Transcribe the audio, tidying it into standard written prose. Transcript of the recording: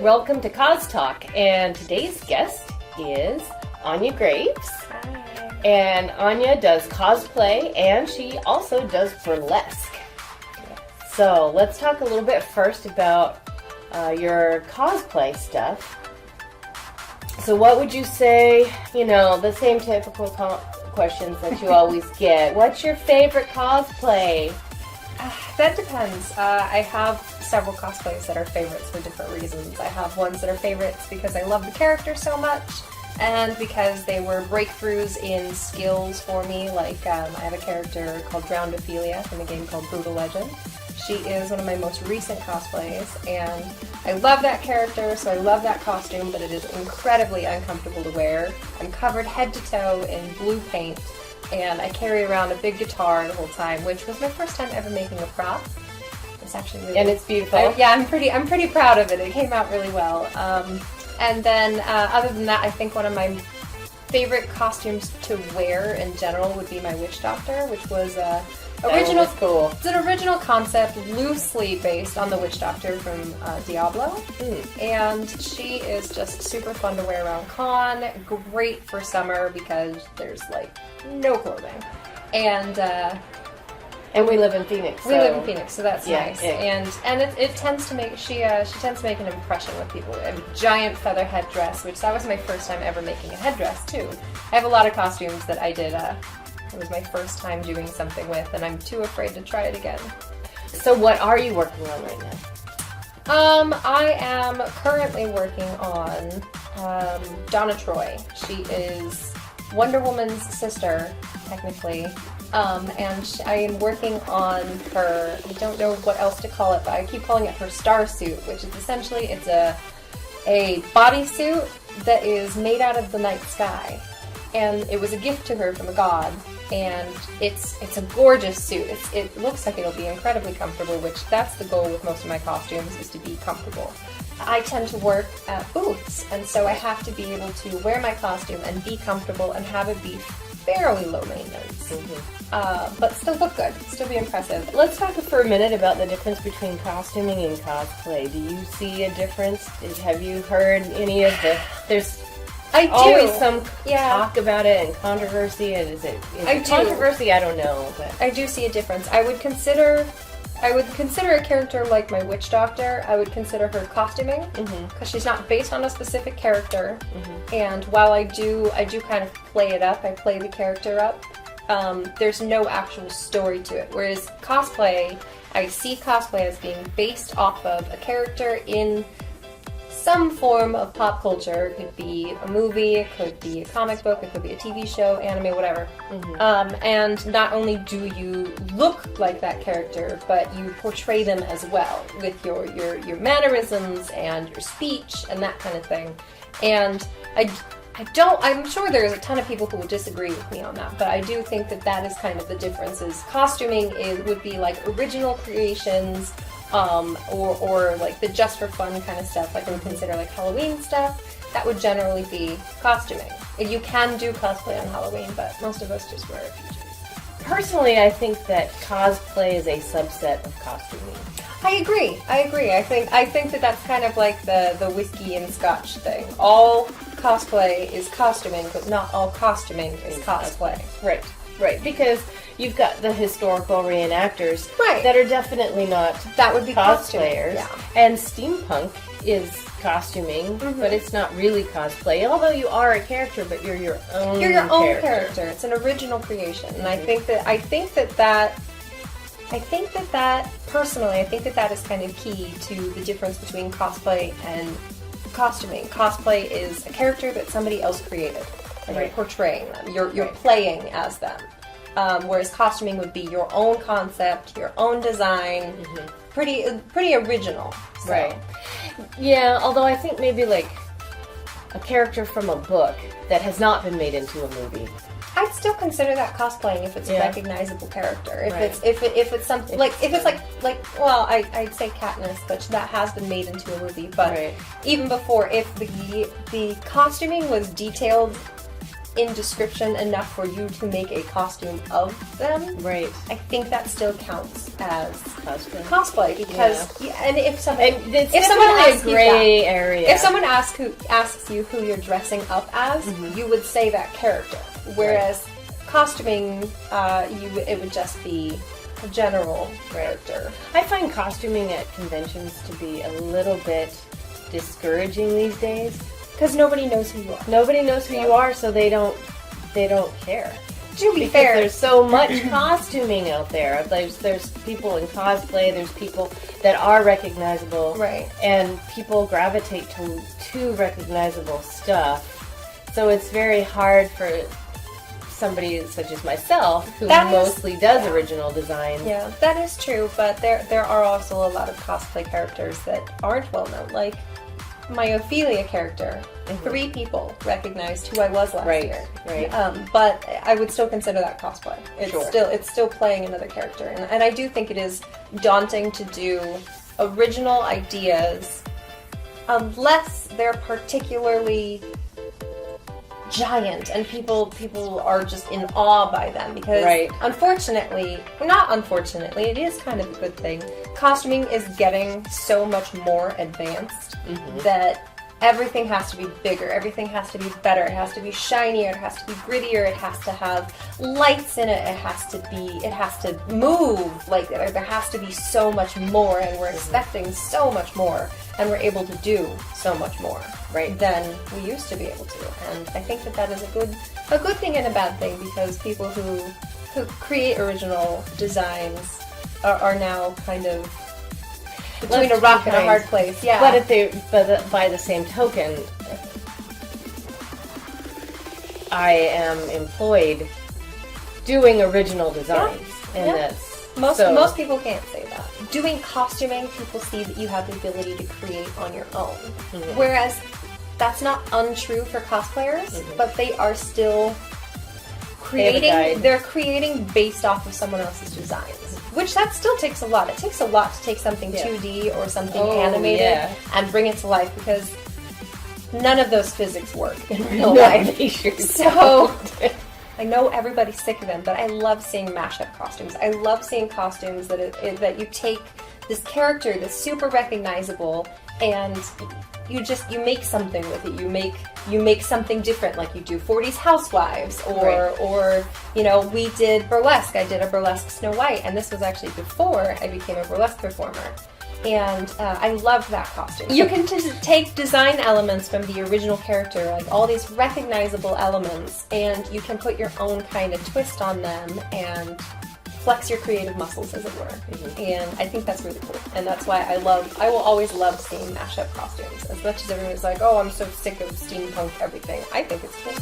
welcome to Cos Talk, and today's guest is Anya Graves. Hi. And Anya does cosplay, and she also does burlesque. So let's talk a little bit first about your cosplay stuff. So what would you say, the same typical questions that you always get. What's your favorite cosplay? That depends. I have several cosplays that are favorites for different reasons. I have ones that are favorites because I love the character so much, and because they were breakthroughs in skills for me. Like, I have a character called Drowned Ophelia from a game called Brutal Legend. She is one of my most recent cosplays, and I love that character, so I love that costume, but it is incredibly uncomfortable to wear. I'm covered head to toe in blue paint, and I carry around a big guitar the whole time, which was my first time ever making a prop. It's actually really... And it's beautiful. I'm pretty proud of it. It came out really well. And then, other than that, I think one of my favorite costumes to wear in general would be my Witch Doctor, which was original. Cool. It's an original concept, loosely based on the Witch Doctor from Diablo, and she is just super fun to wear around con. Great for summer because there's like no clothing, and we live in Phoenix. We live in Phoenix, so that's nice. Yeah. And it tends to make she tends to make an impression with people. A giant feather headdress, which that was my first time ever making a headdress too. I have a lot of costumes that I did. It was my first time doing something with, and I'm too afraid to try it again. So what are you working on right now? I am currently working on Donna Troy. She is Wonder Woman's sister, technically. And I am working on her, I don't know what else to call it, but I keep calling it her star suit, which is essentially, it's a bodysuit that is made out of the night sky. And it was a gift to her from a god, and it's a gorgeous suit. It looks like it'll be incredibly comfortable, which that's the goal with most of my costumes, is to be comfortable. I tend to work at booths, and so I have to be able to wear my costume and be comfortable and have it be fairly low maintenance, but still look good, still be impressive. Let's talk for a minute about the difference between costuming and cosplay. Do you see a difference? Have you heard any of the... There's always some talk about it and controversy, and is it controversy? I don't know, but I do see a difference. I would consider a character like my Witch Doctor, I would consider her costuming, because she's not based on a specific character, and while I do kind of play it up, I play the character up, there's no actual story to it. Whereas cosplay, I see cosplay as being based off of a character in some form of pop culture. It could be a movie, it could be a comic book, it could be a TV show, anime, whatever. And not only do you look like that character, but you portray them as well with your mannerisms and your speech and that kind of thing. And I'm sure there's a ton of people who would disagree with me on that, but I do think that is kind of the difference. Is costuming would be like original creations, or like the just for fun kind of stuff, like I would consider like Halloween stuff. That would generally be costuming. You can do cosplay on Halloween, but most of us just wear a few. Personally, I think that cosplay is a subset of costuming. I agree. I think that's kind of like the whiskey and scotch thing. All cosplay is costuming, but not all costuming is cosplay. Right, because you've got the historical reenactors that are definitely not cosplayers. And steampunk is costuming, but it's not really cosplay. Although you are a character, but you're your own character. It's an original creation, and I think that personally, I think that is kind of key to the difference between cosplay and costuming. Cosplay is a character that somebody else created, and you're portraying them. You're playing as them. Whereas costuming would be your own concept, your own design, pretty original. So. Right. Yeah, although I think maybe like a character from a book that has not been made into a movie. I'd still consider that cosplaying if it's a recognizable character. If it's something like I'd say Katniss, but that has been made into a movie. But even before, if the costuming was detailed in description enough for you to make a costume of them, Right. I think that still counts as Cosplay. because and if someone It's if someone definitely a asks you gray area. if someone asks you who you're dressing up as, you would say that character. Whereas costuming, it would just be a general character. I find costuming at conventions to be a little bit discouraging these days. Because nobody knows who you are. Nobody knows who you are, so they don't care. To be Because fair, there's so much costuming out there. There's people in cosplay. There's people that are recognizable, right? And people gravitate to recognizable stuff. So it's very hard for somebody such as myself, who mostly does original design. Yeah, that is true. But there are also a lot of cosplay characters that aren't well known, like my Ophelia character. 3 people recognized who I was last year. Right. But I would still consider that cosplay. Sure. It's still playing another character, and I do think it is daunting to do original ideas unless they're particularly giant and people are just in awe by them, because not unfortunately, it is kind of a good thing. Costuming is getting so much more advanced that everything has to be bigger, everything has to be better, it has to be shinier, it has to be grittier, it has to have lights in it, it has to move, like there has to be so much more, and we're expecting so much more, and we're able to do so much more than we used to be able to. And I think that is a good thing and a bad thing, because people who create original designs are now kind of between a rock and a hard place. Yeah. But by the same token, I am employed doing original designs, and that's most people can't say that. Doing costuming, people see that you have the ability to create on your own, whereas that's not untrue for cosplayers, but they are still creating. They're creating based off of someone else's designs. Which that still takes a lot. It takes a lot to take something 2D or something animated and bring it to life, because none of those physics work in real life. So I know everybody's sick of them, but I love seeing mashup costumes. I love seeing costumes that you take this character that's super recognizable and you make something with it. You make something different, like you do 40s Housewives, or we did burlesque. I did a burlesque Snow White, and this was actually before I became a burlesque performer. And I loved that costume. You can just take design elements from the original character, like all these recognizable elements, and you can put your own kind of twist on them and flex your creative muscles, as it were. And I think that's really cool. And that's why I will always love seeing mashup costumes. As much as everyone's like, oh, I'm so sick of steampunk everything. I think it's cool.